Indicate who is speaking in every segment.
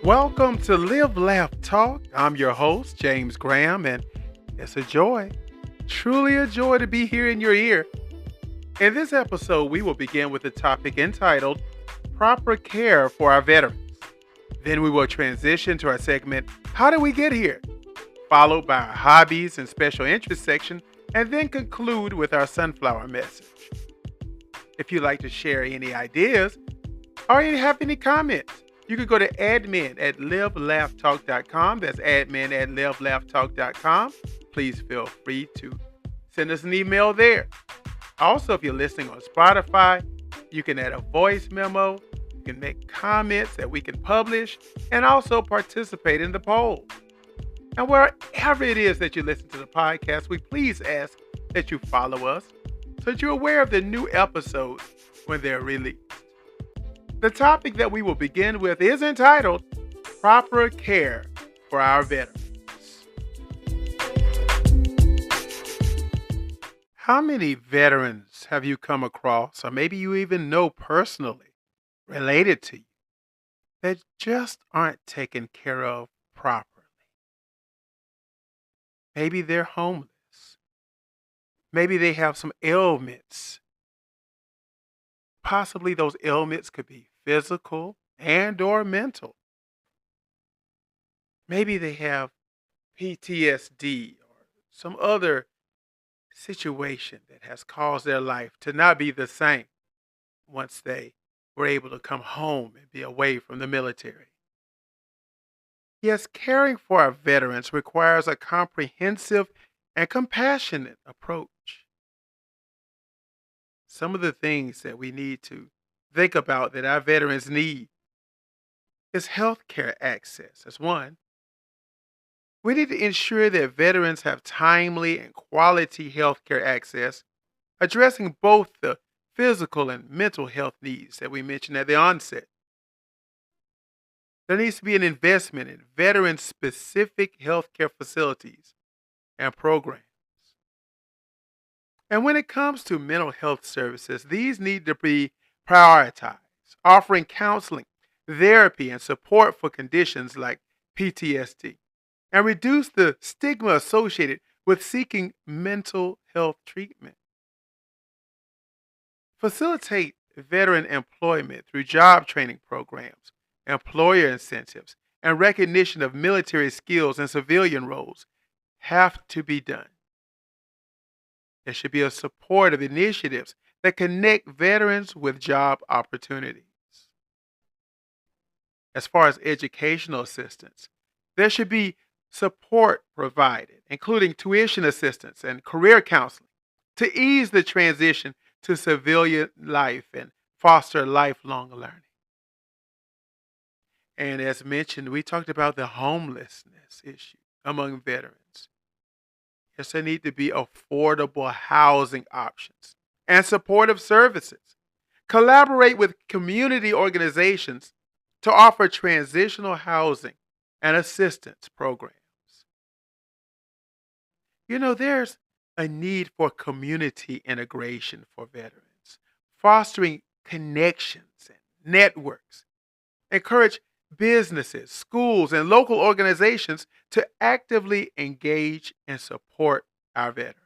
Speaker 1: Welcome to Live, Laugh, Talk. I'm your host, James Graham, and it's a joy, truly a joy to be here in your ear. In this episode, we will begin with a topic entitled Proper Care for Our Veterans. Then we will transition to our segment, How Did We Get Here? Followed by our Hobbies and Special Interest section, and then conclude with our Sunflower message. If you'd like to share any ideas or you have any comments, you can go to admin at livelaughtalk.com. That's admin at livelaughtalk.com. Please feel free to send us an email there. Also, if you're listening on Spotify, you can add a voice memo, you can make comments that we can publish, and also participate in the poll. And wherever it is that you listen to the podcast, we please ask that you follow us so that you're aware of the new episodes when they're released. The topic that we will begin with is entitled Proper Care for Our Veterans. How many veterans have you come across, or maybe you even know personally, related to you, that just aren't taken care of properly? Maybe they're homeless. Maybe they have some ailments. Possibly those ailments could be physical and or mental. Maybe they have PTSD or some other situation that has caused their life to not be the same once they were able to come home and be away from the military. Yes, caring for our veterans requires a comprehensive and compassionate approach. Some of the things that we need to think about that our veterans need is healthcare access. That's one. We need to ensure that veterans have timely and quality healthcare access, addressing both the physical and mental health needs that we mentioned at the onset. There needs to be an investment in veteran specific healthcare facilities and programs. And when it comes to mental health services, these need to be prioritized, offering counseling, therapy, and support for conditions like PTSD, and reduce the stigma associated with seeking mental health treatment. Facilitate veteran employment through job training programs, employer incentives, and recognition of military skills and civilian roles have to be done. There should be a support of initiatives that connect veterans with job opportunities. As far as educational assistance, there should be support provided, including tuition assistance and career counseling, to ease the transition to civilian life and foster lifelong learning. And as mentioned, we talked about the homelessness issue among veterans. Yes, there need to be affordable housing options and supportive services. Collaborate with community organizations to offer transitional housing and assistance programs. There's a need for community integration for veterans, fostering connections and networks. Encourage businesses, schools, and local organizations to actively engage and support our veterans.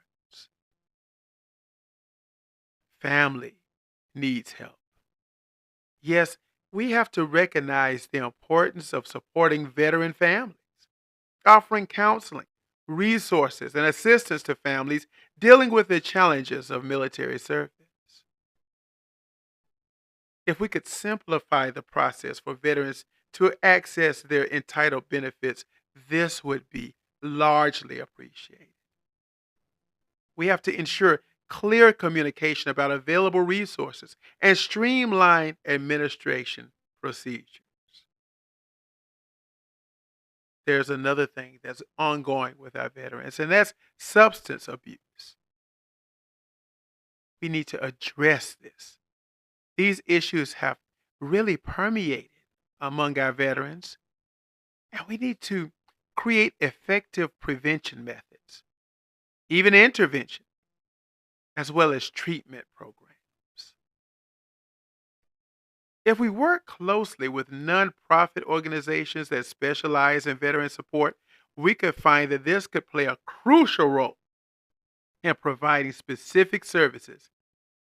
Speaker 1: Family needs help. Yes, we have to recognize the importance of supporting veteran families, offering counseling, resources, and assistance to families dealing with the challenges of military service. If we could simplify the process for veterans to access their entitled benefits, this would be largely appreciated. We have to ensure clear communication about available resources and streamline administration procedures. There's another thing that's ongoing with our veterans, and that's substance abuse. We need to address this. These issues have really permeated among our veterans, and we need to create effective prevention methods, even intervention, as well as treatment programs. If we work closely with nonprofit organizations that specialize in veteran support, we could find that this could play a crucial role in providing specific services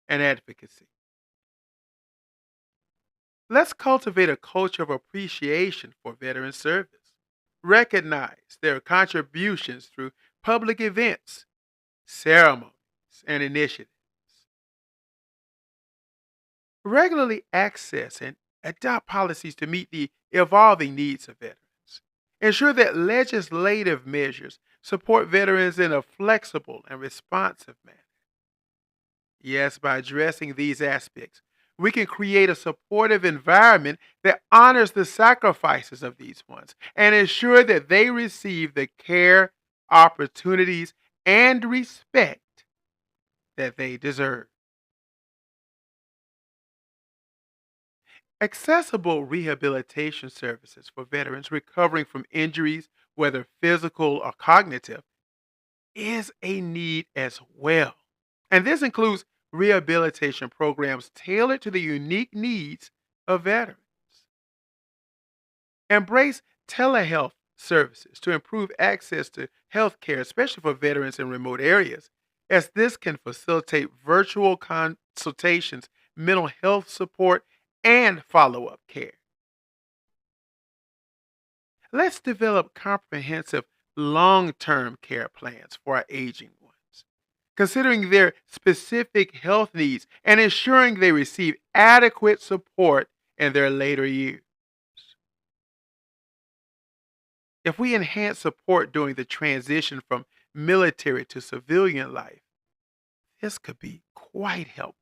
Speaker 1: and advocacy. Let's cultivate a culture of appreciation for veteran service. Recognize their contributions through public events, ceremonies, and initiatives. Regularly access and adopt policies to meet the evolving needs of veterans. Ensure that legislative measures support veterans in a flexible and responsive manner. Yes, by addressing these aspects, we can create a supportive environment that honors the sacrifices of these ones and ensure that they receive the care, opportunities, and respect that they deserve. Accessible rehabilitation services for veterans recovering from injuries, whether physical or cognitive, is a need as well. And this includes rehabilitation programs tailored to the unique needs of veterans. Embrace telehealth services to improve access to health care, especially for veterans in remote areas, as this can facilitate virtual consultations, mental health support, and follow up care. Let's develop comprehensive long term care plans for our aging ones, considering their specific health needs and ensuring they receive adequate support in their later years. If we enhance support during the transition from military to civilian life, this could be quite helpful.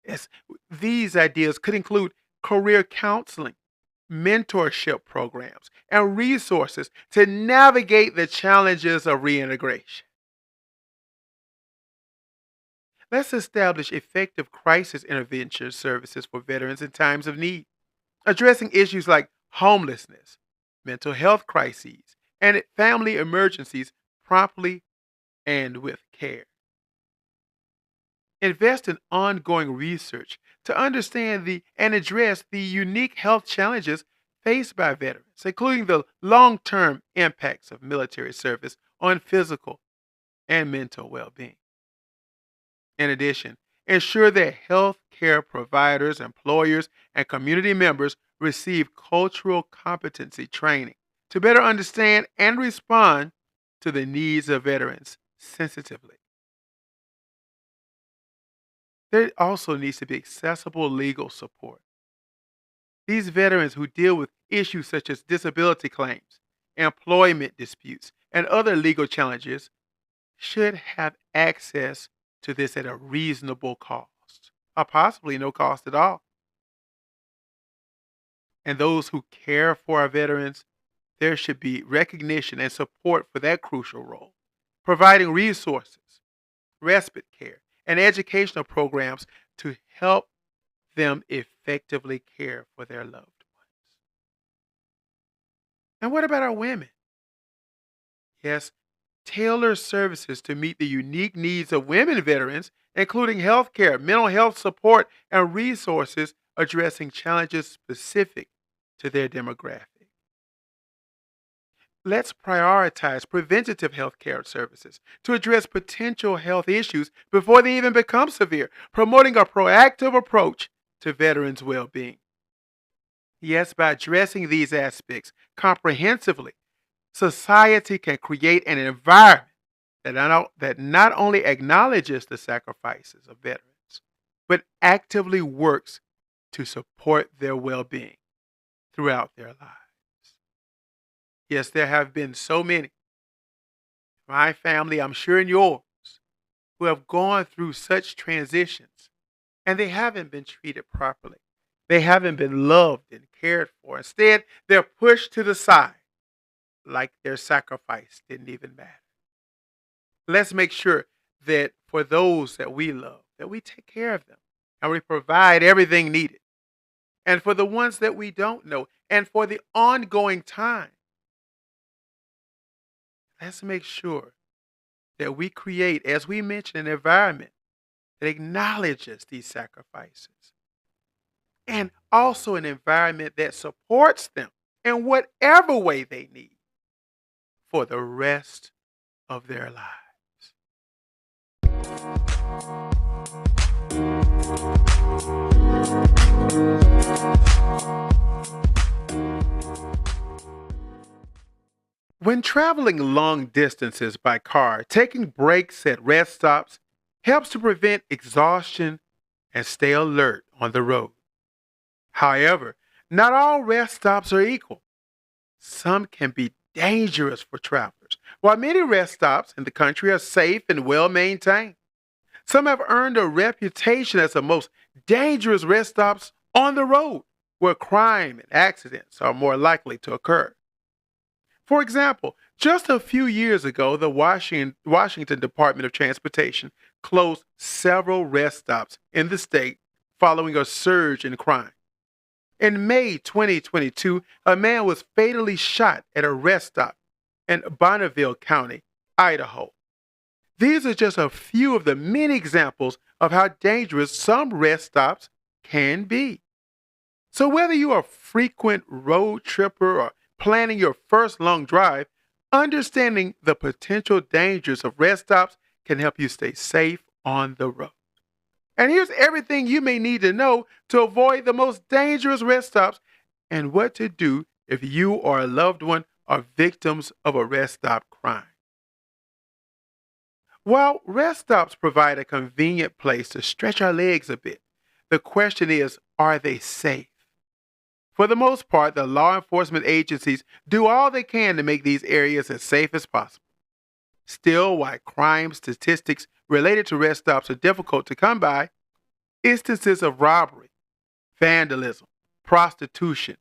Speaker 1: As these ideas could include career counseling, mentorship programs, and resources to navigate the challenges of reintegration. Let's establish effective crisis intervention services for veterans in times of need, addressing issues like homelessness, mental health crises, and family emergencies promptly and with care. Invest in ongoing research to understand and address the unique health challenges faced by veterans, including the long-term impacts of military service on physical and mental well-being. In addition, ensure that health care providers, employers, and community members receive cultural competency training to better understand and respond to the needs of veterans sensitively. There also needs to be accessible legal support. These veterans who deal with issues such as disability claims, employment disputes, and other legal challenges should have access to this at a reasonable cost, or possibly no cost at all. And those who care for our veterans, there should be recognition and support for that crucial role, providing resources, respite care, and educational programs to help them effectively care for their loved ones. And what about our women? Yes, tailor services to meet the unique needs of women veterans, including health care, mental health support, and resources addressing challenges specific to their demographic. Let's prioritize preventative health care services to address potential health issues before they even become severe, promoting a proactive approach to veterans' well being. Yes, by addressing these aspects comprehensively, society can create an environment that not only acknowledges the sacrifices of veterans, but actively works to support their well being throughout their lives. Yes, there have been so many, my family, I'm sure in yours, who have gone through such transitions and they haven't been treated properly. They haven't been loved and cared for. Instead, they're pushed to the side like their sacrifice didn't even matter. Let's make sure that for those that we love, that we take care of them and we provide everything needed. And for the ones that we don't know, and for the ongoing time, let's make sure that we create, as we mentioned, an environment that acknowledges these sacrifices and also an environment that supports them in whatever way they need for the rest of their lives. When traveling long distances by car, taking breaks at rest stops helps to prevent exhaustion and stay alert on the road. However, not all rest stops are equal. Some can be dangerous for travelers, while many rest stops in the country are safe and well maintained. Some have earned a reputation as the most dangerous rest stops on the road, where crime and accidents are more likely to occur. For example, just a few years ago, the Washington Department of Transportation closed several rest stops in the state following a surge in crime. In May 2022, a man was fatally shot at a rest stop in Bonneville County, Idaho. These are just a few of the many examples of how dangerous some rest stops can be. So whether you are a frequent road tripper or planning your first long drive, understanding the potential dangers of rest stops can help you stay safe on the road. And here's everything you may need to know to avoid the most dangerous rest stops and what to do if you or a loved one are victims of a rest stop crime. While rest stops provide a convenient place to stretch our legs a bit, the question is, are they safe? For the most part, the law enforcement agencies do all they can to make these areas as safe as possible. Still, while crime statistics related to rest stops are difficult to come by, instances of robbery, vandalism, prostitution,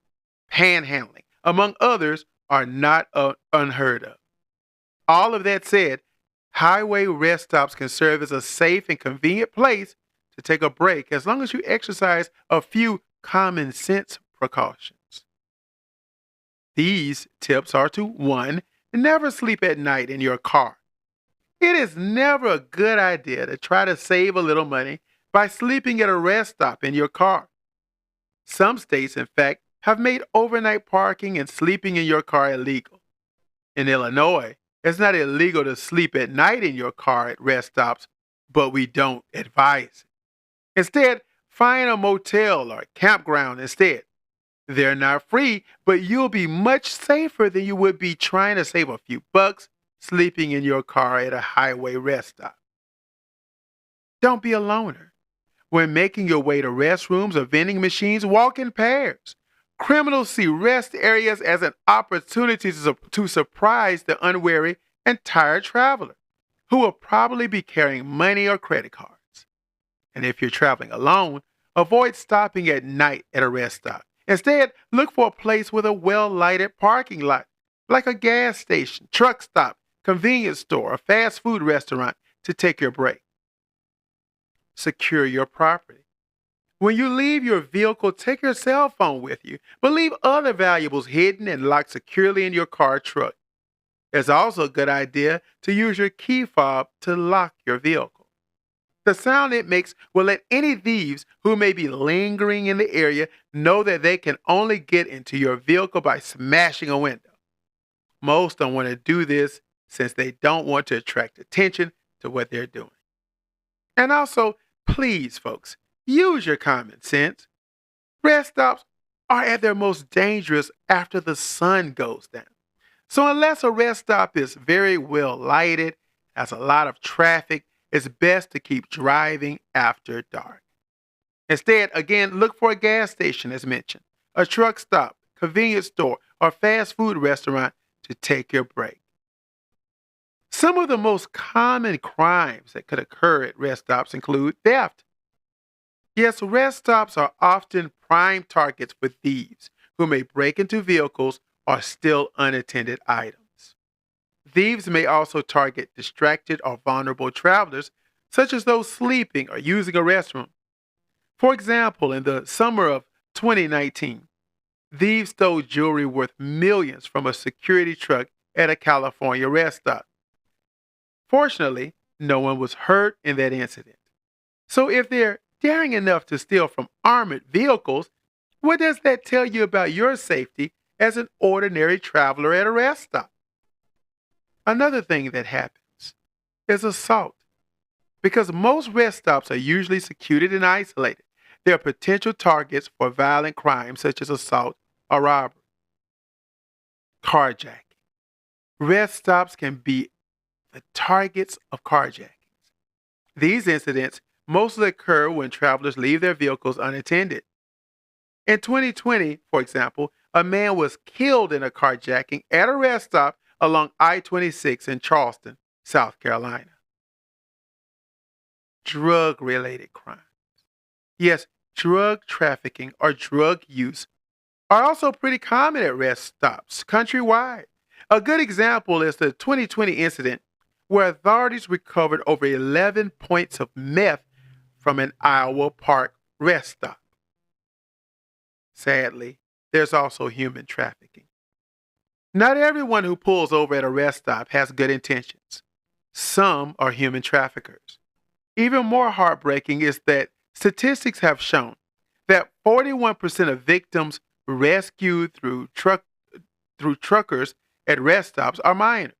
Speaker 1: panhandling, among others, are not unheard of. All of that said, highway rest stops can serve as a safe and convenient place to take a break as long as you exercise a few common sense precautions. These tips are to 1. Never sleep at night in your car. It is never a good idea to try to save a little money by sleeping at a rest stop in your car. Some states, in fact, have made overnight parking and sleeping in your car illegal. In Illinois, it's not illegal to sleep at night in your car at rest stops, but we don't advise it. Instead, find a motel or campground instead. They're not free, but you'll be much safer than you would be trying to save a few bucks sleeping in your car at a highway rest stop. Don't be a loner. When making your way to restrooms or vending machines, walk in pairs. Criminals see rest areas as an opportunity to surprise the unwary and tired traveler, who will probably be carrying money or credit cards. And if you're traveling alone, avoid stopping at night at a rest stop. Instead, look for a place with a well-lighted parking lot, like a gas station, truck stop, convenience store, or fast food restaurant to take your break. Secure your property. When you leave your vehicle, take your cell phone with you, but leave other valuables hidden and locked securely in your car or truck. It's also a good idea to use your key fob to lock your vehicle. The sound it makes will let any thieves who may be lingering in the area know that they can only get into your vehicle by smashing a window. Most don't want to do this since they don't want to attract attention to what they're doing. And also, please, folks, use your common sense. Rest stops are at their most dangerous after the sun goes down. So unless a rest stop is very well lighted, has a lot of traffic, it's best to keep driving after dark. Instead, again, look for a gas station as mentioned, a truck stop, convenience store, or fast food restaurant to take your break. Some of the most common crimes that could occur at rest stops include theft. Yes, rest stops are often prime targets for thieves who may break into vehicles or steal unattended items. Thieves may also target distracted or vulnerable travelers, such as those sleeping or using a restroom. For example, in the summer of 2019, thieves stole jewelry worth millions from a security truck at a California rest stop. Fortunately, no one was hurt in that incident. So if they're daring enough to steal from armored vehicles, What does that tell you about your safety as an ordinary traveler at a rest stop? Another thing that happens is assault. Because most rest stops are usually secluded and isolated, they are potential targets for violent crimes such as assault or robbery. Carjacking. Rest stops can be the targets of carjackings. These incidents mostly occur when travelers leave their vehicles unattended. In 2020, for example, a man was killed in a carjacking at a rest stop along I-26 in Charleston, South Carolina. Drug-related crime. Yes, drug trafficking or drug use are also pretty common at rest stops countrywide. A good example is the 2020 incident where authorities recovered over 11 points of meth from an Iowa Park rest stop. Sadly, there's also human trafficking. Not everyone who pulls over at a rest stop has good intentions. Some are human traffickers. Even more heartbreaking is that statistics have shown that 41% of victims rescued through truckers at rest stops are minors.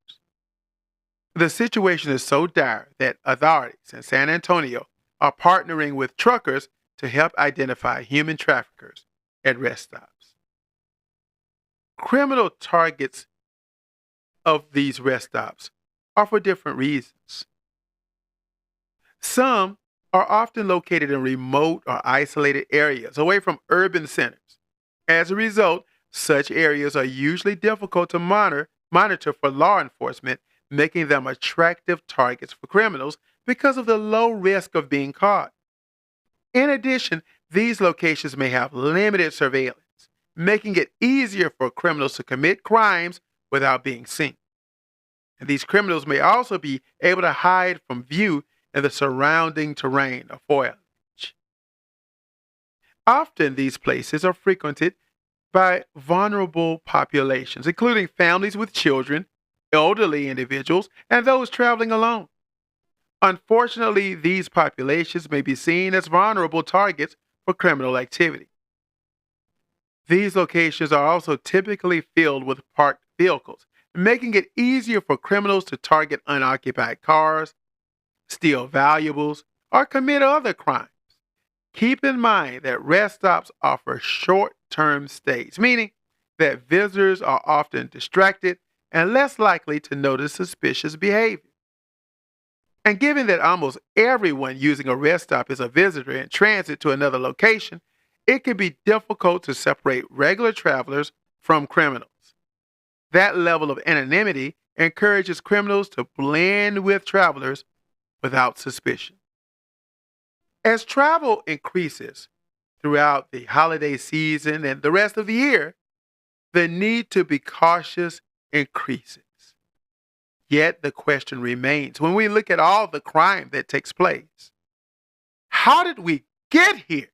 Speaker 1: The situation is so dire that authorities in San Antonio are partnering with truckers to help identify human traffickers at rest stops. Criminal targets of these rest stops are for different reasons. Some are often located in remote or isolated areas away from urban centers. As a result, such areas are usually difficult to monitor for law enforcement, making them attractive targets for criminals because of the low risk of being caught. In addition, these locations may have limited surveillance, making it easier for criminals to commit crimes without being seen. And these criminals may also be able to hide from view in the surrounding terrain or foliage. Often these places are frequented by vulnerable populations, including families with children, elderly individuals, and those traveling alone. Unfortunately, these populations may be seen as vulnerable targets for criminal activity. These locations are also typically filled with parked vehicles, making it easier for criminals to target unoccupied cars, steal valuables, or commit other crimes. Keep in mind that rest stops offer short-term stays, meaning that visitors are often distracted and less likely to notice suspicious behavior. And given that almost everyone using a rest stop is a visitor in transit to another location, it can be difficult to separate regular travelers from criminals. That level of anonymity encourages criminals to blend with travelers without suspicion. As travel increases throughout the holiday season and the rest of the year, the need to be cautious increases. Yet the question remains when we look at all the crime that takes place, how did we get here?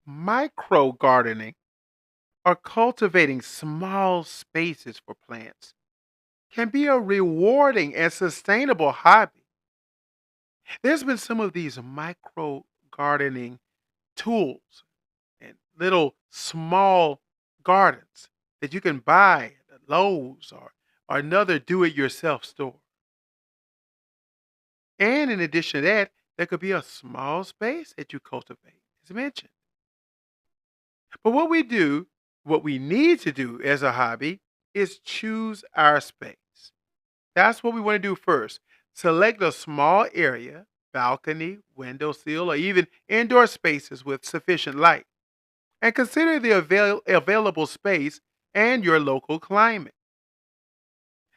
Speaker 1: Micro gardening or cultivating small spaces for plants can be a rewarding and sustainable hobby. There's been some of these micro gardening tools and little small gardens that you can buy at Lowe's or another do it yourself store. And in addition to that, there could be a small space that you cultivate, as mentioned. But what we need to do as a hobby is choose our space. That's what we want to do first. Select a small area, balcony, windowsill, or even indoor spaces with sufficient light. And consider the available space and your local climate.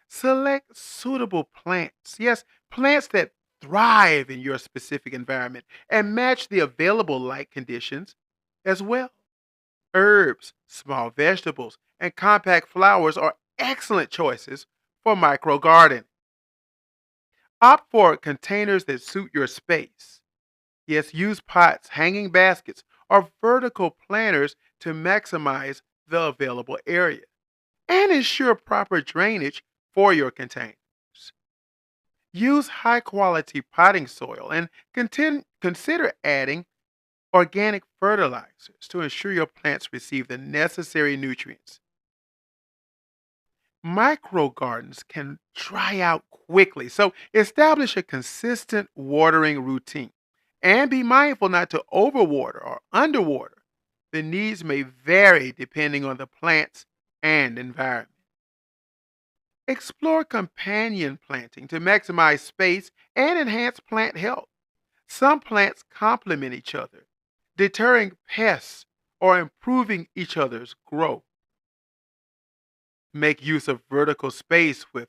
Speaker 1: Select suitable plants. Yes, plants that thrive in your specific environment and match the available light conditions as well. Herbs, small vegetables, and compact flowers are excellent choices for micro garden. Opt for containers that suit your space. Yes, use pots, hanging baskets, or vertical planters to maximize the available area. And ensure proper drainage for your containers. Use high quality potting soil and consider adding organic fertilizers to ensure your plants receive the necessary nutrients. Micro gardens can dry out quickly, so establish a consistent watering routine and be mindful not to overwater or underwater. The needs may vary depending on the plants and environment. Explore companion planting to maximize space and enhance plant health. Some plants complement each other, deterring pests or improving each other's growth. Make use of vertical space with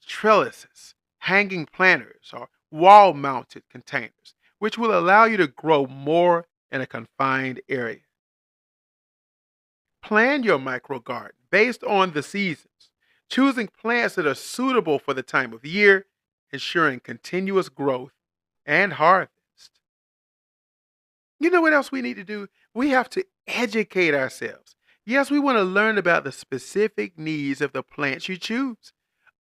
Speaker 1: trellises, hanging planters, or wall mounted containers, which will allow you to grow more in a confined area. Plan your micro garden based on the seasons, choosing plants that are suitable for the time of year, ensuring continuous growth and harvest. You know what else we need to do? We have to educate ourselves. Yes, we want to learn about the specific needs of the plants you choose.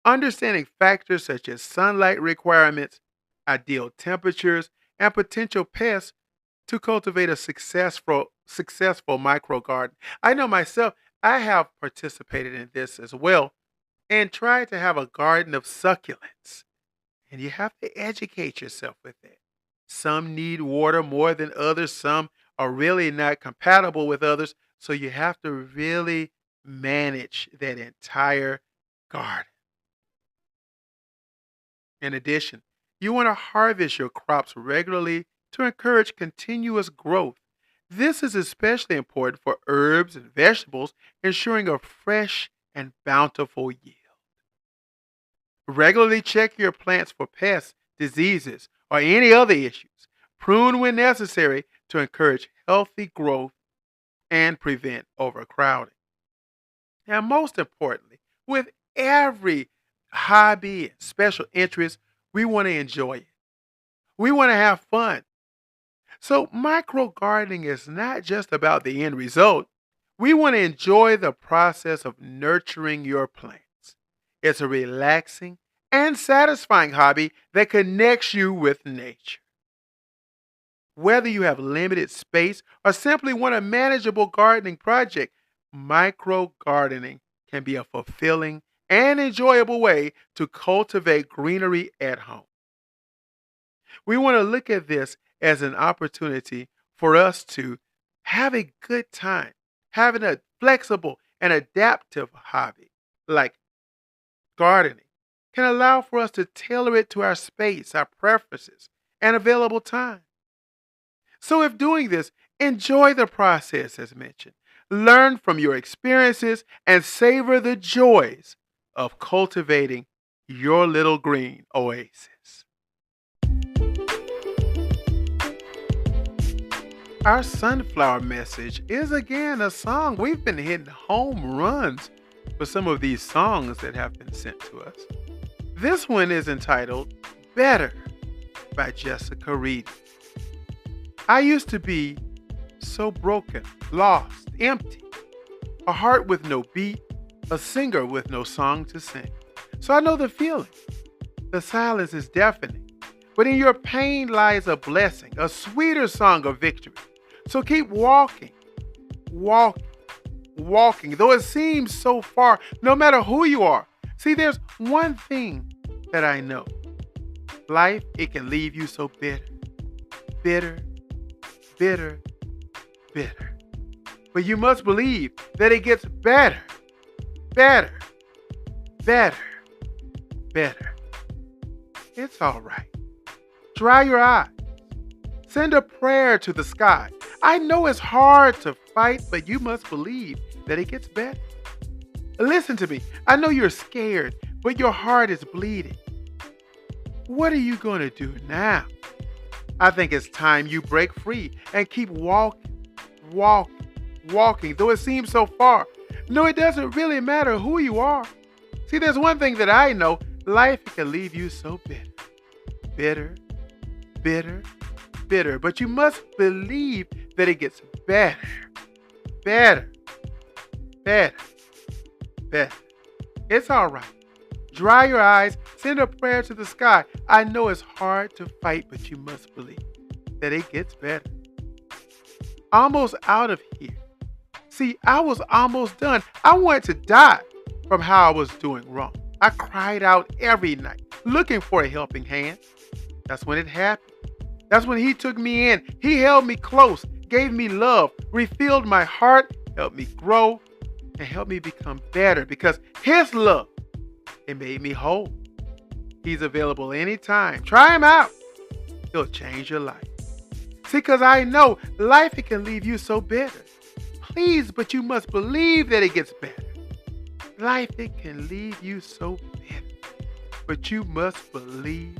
Speaker 1: Understanding factors such as sunlight requirements, ideal temperatures, and potential pests to cultivate a successful micro garden. I know myself, I have participated in this as well and tried to have a garden of succulents. And you have to educate yourself with that. Some need water more than others, some are really not compatible with others, so you have to really manage that entire garden. In addition, you want to harvest your crops regularly to encourage continuous growth. This is especially important for herbs and vegetables, ensuring a fresh and bountiful yield. Regularly check your plants for pests, diseases, or any other issues. Prune when necessary to encourage healthy growth and prevent overcrowding. Now, most importantly, with every hobby and special interest, we want to enjoy it. We want to have fun. So, micro gardening is not just about the end result. We want to enjoy the process of nurturing your plants. It's a relaxing and satisfying hobby that connects you with nature. Whether you have limited space or simply want a manageable gardening project, micro gardening can be a fulfilling and enjoyable way to cultivate greenery at home. We want to look at this as an opportunity for us to have a good time, having a flexible and adaptive hobby like gardening can allow for us to tailor it to our space, our preferences, and available time. So, if doing this, enjoy the process as mentioned. Learn from your experiences and savor the joys of cultivating your little green oasis. Our sunflower message is again a song. We've been hitting home runs for some of these songs that have been sent to us. This one is entitled Better by Jessica Reed. I used to be so broken, lost, empty, a heart with no beat, a singer with no song to sing. So I know the feeling. The silence is deafening, but in your pain lies a blessing, a sweeter song of victory. So keep walking, walking, walking, though it seems so far, no matter who you are. See, there's one thing that I know. Life, it can leave you so bitter, bitter, bitter, bitter. But you must believe that it gets better, better, better, better. It's all right. Dry your eyes. Send a prayer to the sky. I know it's hard to fight, but you must believe that it gets better. Listen to me. I know you're scared, but your heart is bleeding. What are you going to do now? I think it's time you break free and keep walking, walking, walking, though it seems so far. No, it doesn't really matter who you are. See, there's one thing that I know. Life can leave you so bitter, bitter, bitter, bitter. But you must believe that it gets better, better, better, better. It's all right. Dry your eyes, send a prayer to the sky. I know it's hard to fight, but you must believe that it gets better. Almost out of here. See, I was almost done. I wanted to die from how I was doing wrong. I cried out every night, looking for a helping hand. That's when it happened. That's when he took me in. He held me close, gave me love, refilled my heart, helped me grow, and helped me become better because his love, it made me whole. He's available anytime. Try him out. He'll change your life. See, because I know life, it can leave you so bitter. Please, but you must believe that it gets better. Life, it can leave you so bitter. But you must believe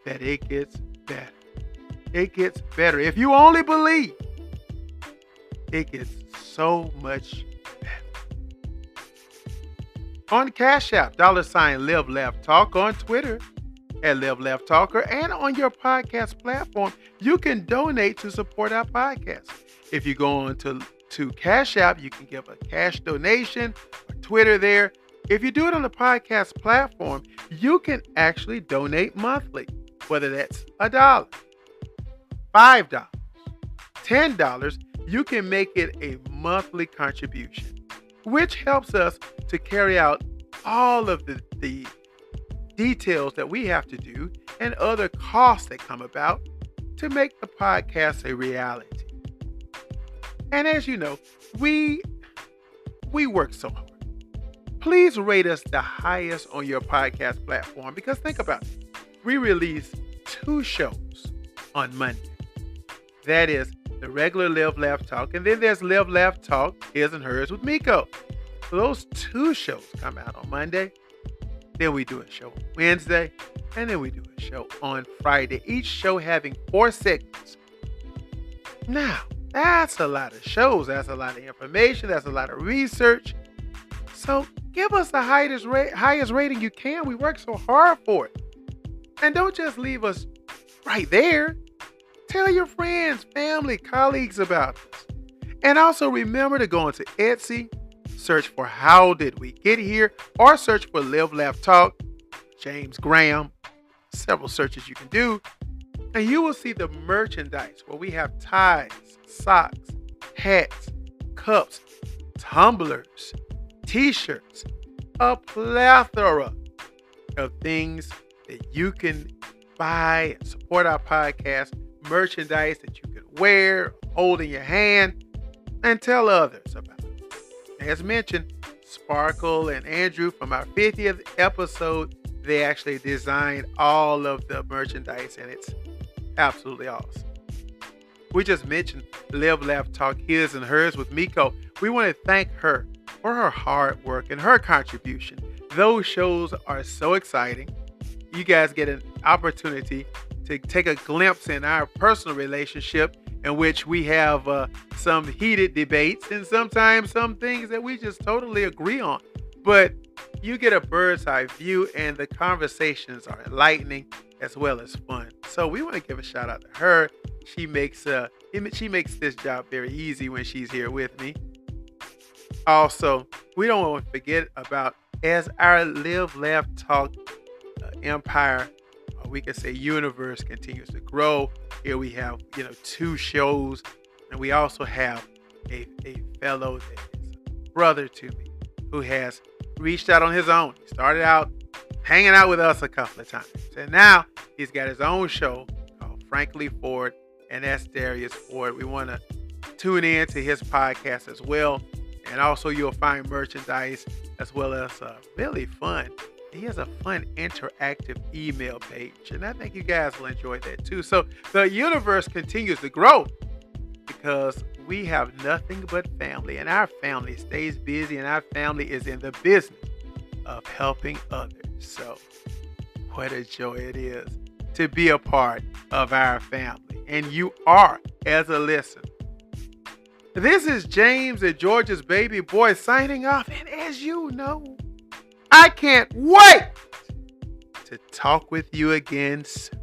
Speaker 1: that it gets better. It gets better. If you only believe, it gets so much better. On Cash App, $ Live Laugh Talk, on Twitter at Live Laugh Talker, and on your podcast platform, you can donate to support our podcast. If you go on to Cash App, you can give a cash donation, or Twitter there. If you do it on the podcast platform, you can actually donate monthly, whether that's $1, $5, $10, you can make it a monthly contribution, which helps us to carry out all of the details that we have to do and other costs that come about to make the podcast a reality. And as you know, we work so hard. Please rate us the highest on your podcast platform because think about it. We release 2 shows on Monday. That is the regular Live Laugh Talk, and then there's Live Laugh Talk, His and Hers with Miko. So those 2 shows come out on Monday. Then we do a show on Wednesday, and then we do a show on Friday. Each show having 4 segments. Now, that's a lot of shows. That's a lot of information. That's a lot of research. So give us the highest rating you can. We work so hard for it. And don't just leave us right there. Tell your friends, family, colleagues about this. And also remember to go into Etsy, search for How Did We Get Here, or search for Live Laugh Talk, James Graham, several searches you can do. And you will see the merchandise where we have ties, socks, hats, cups, tumblers, t-shirts, a plethora of things that you can buy and support our podcast, merchandise that you can wear, hold in your hand, and tell others about it. As mentioned, Sparkle and Andrew from our 50th episode, they actually designed all of the merchandise, and it's absolutely awesome. We just mentioned Live Laugh Talk, His and Hers with Miko. We want to thank her for her hard work and her contribution. Those shows are so exciting. You guys get an opportunity to take a glimpse in our personal relationship in which we have some heated debates and sometimes some things that we just totally agree on. But you get a bird's eye view and the conversations are enlightening as well as fun. So we want to give a shout out to her. She makes this job very easy when she's here with me. Also, we don't want to forget about, as our Live Laugh Talk empire, or we can say universe, continues to grow. Here we have 2 shows, and we also have a fellow that is a brother to me who has reached out on his own. He started out hanging out with us a couple of times, and now he's got his own show called Frankly Ford, and that's Darius Ford. We want to tune in to his podcast as well, and also you'll find merchandise as well as really fun. He has a fun interactive email page, and I think you guys will enjoy that too. So the universe continues to grow because we have nothing but family, and our family stays busy, and our family is in the business of helping others. So what a joy it is to be a part of our family, and you are as a listener. This is James and George's baby boy signing off, and as you know, I can't wait to talk with you again soon.